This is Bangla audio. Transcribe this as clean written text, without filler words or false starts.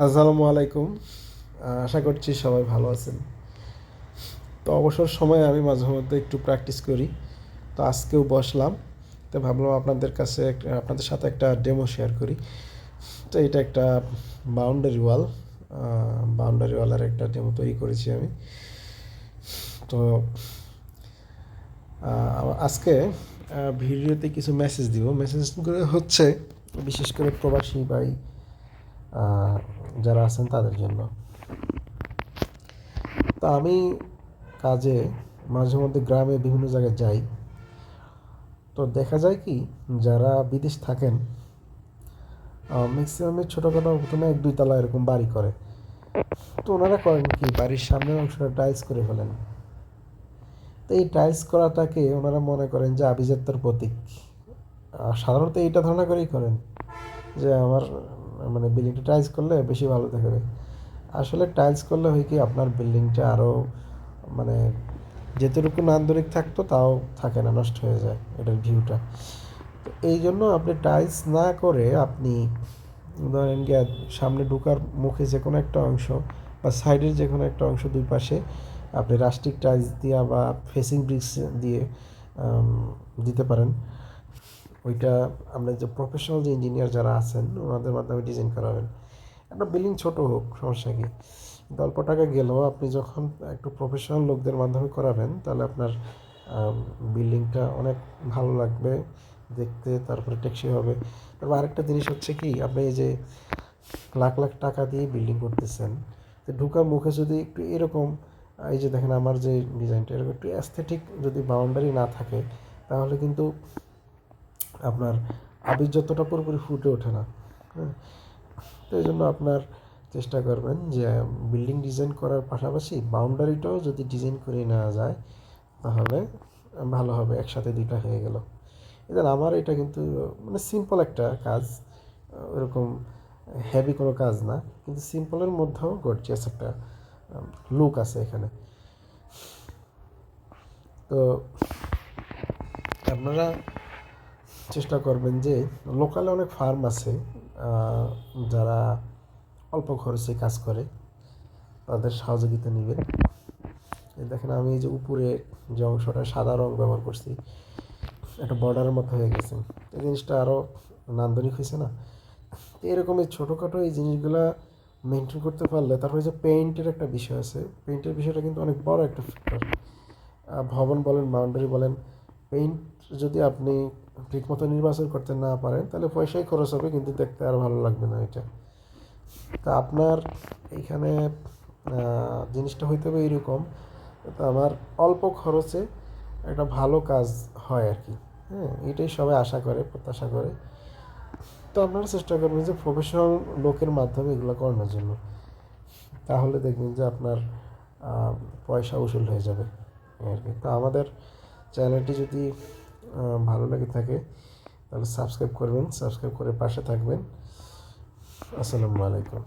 আসসালামু আলাইকুম। আশা করছি সবাই ভালো আছেন। তো অবসর সময়ে আমি মাঝে মধ্যে একটু প্র্যাকটিস করি। তো আজকেও বসলাম। তো ভাবলাম আপনাদের সাথে একটা ডেমো শেয়ার করি। তো এটা একটা বাউন্ডারি ওয়াল। বাউন্ডারি ওয়ালের একটা ডেমো তৈরি করেছি আমি। তো আজকে ভিডিওতে কিছু মেসেজ দিব। মেসেজগুলো হচ্ছে বিশেষ করে প্রবাসী ভাই যারা আছেন তাদের জন্য। তা আমি কাজে মাঝে মধ্যে গ্রামে বিভিন্ন জায়গায় যাই। তো দেখা যায় কি, যারা বিদেশ থাকেন ম্যাক্সিমামে ছোটোখাটো প্রথমে 1-2 তলা এরকম বাড়ি করে। তো ওনারা করেন কি, বাড়ির সামনের অংশটা টাইলস করে ফেলেন। তো এই টাইলস করাটাকে ওনারা মনে করেন যে আভিজাত্যের প্রতীক। সাধারণত এইটা ধারণা করেই করেন যে আমার মানে বিল্ডিংটা টাইলস করলে বেশি ভালো দেখাবে। আসলে টাইলস করলে হয় কি, আপনার বিল্ডিংটা আরও মানে যেতটুকু নান্দনিক থাকতো তাও থাকে না, নষ্ট হয়ে যায় এটার ভিউটা। তো এই জন্য আপনি টাইলস না করে আপনি ধরেন গিয়ে সামনে ঢোকার মুখে যে কোনো একটা অংশ বা সাইডের যে কোনো একটা অংশ দুই পাশে আপনি রাস্টিক টাইলস দিয়ে বা ফেসিং ব্রিক্স দিয়ে দিতে পারেন। ওইটা আপনার যে প্রফেশনাল যে ইঞ্জিনিয়ার যারা আছেন ওনাদের মাধ্যমে ডিজাইন করাবেন। একটা বিল্ডিং ছোট হোক, সমস্যা কি, অল্প টাকা গেলেও আপনি যখন একটু প্রফেশনাল লোকদের মাধ্যমে করাবেন তাহলে আপনার বিল্ডিংটা অনেক ভালো লাগবে দেখতে, তারপরে টেকসই হবে। তারপর আরেকটা জিনিস হচ্ছে কি, আপনি এই যে লাখ লাখ টাকা দিয়ে বিল্ডিং করতেছেন, তো ঢোকার মুখে যদি একটু এরকম এই যে দেখেন আমার যে ডিজাইনটা এরকম একটু অ্যাস্থেটিক যদি বাউন্ডারি না থাকে তাহলে কিন্তু আপনার আভিজাত্যটা পুরোপুরি ফুটে ওঠে না। হ্যাঁ, তো এই জন্য আপনার চেষ্টা করবেন যে বিল্ডিং ডিজাইন করার পাশাপাশি বাউন্ডারিটাও যদি ডিজাইন করে নেওয়া যায় তাহলে ভালো হবে, একসাথে দুইটা হয়ে গেল। এবার আমার এটা কিন্তু মানে সিম্পল একটা কাজ, ওরকম হেভি কোনো কাজ না, কিন্তু সিম্পলের মধ্যেও গর্জিয়াস একটা লুক আছে এখানে। তো আপনারা চেষ্টা করবেন যে লোকালে অনেক ফার্ম আছে যারা অল্প খরচে কাজ করে, তাদের সহযোগিতা নেবেন। এই দেখেন আমি এই যে উপরে যে অংশটা সাদা রং ব্যবহার করছি, একটা বর্ডারের মতো হয়ে গেছে, এই জিনিসটা আরও নান্দনিক হয়েছে না? এরকম এই ছোটোখাটো এই জিনিসগুলা মেনটেন করতে পারলে, তারপরে যে পেইন্টের একটা বিষয় আছে, পেইন্টের বিষয়টা কিন্তু অনেক বড় একটা ফ্যাক্টর। ভবন বলেন, বাউন্ডারি বলেন, পেইন্ট যদি আপনি ঠিকমতো নির্বাচন করতে না পারেন তাহলে পয়সাই খরচ হবে, কিন্তু দেখতে আর ভালো লাগবে না এটা। তা আপনার এইখানে জিনিসটা হইতে হবে এইরকম, তো আমার অল্প খরচে একটা ভালো কাজ হয় আর কি। হ্যাঁ, এটাই সবাই আশা করে, প্রত্যাশা করে। তো আপনারা চেষ্টা করবেন যে প্রফেশনাল লোকের মাধ্যমে এগুলো করানোর জন্য, তাহলে দেখবেন যে আপনার পয়সা উসুল হয়ে যাবে আর কি। তো আমাদের চ্যানেলটি যদি ভালো লেগে থাকে তাহলে সাবস্ক্রাইব করবেন, সাবস্ক্রাইব করে পাশে থাকবেন। আসসালামু আলাইকুম।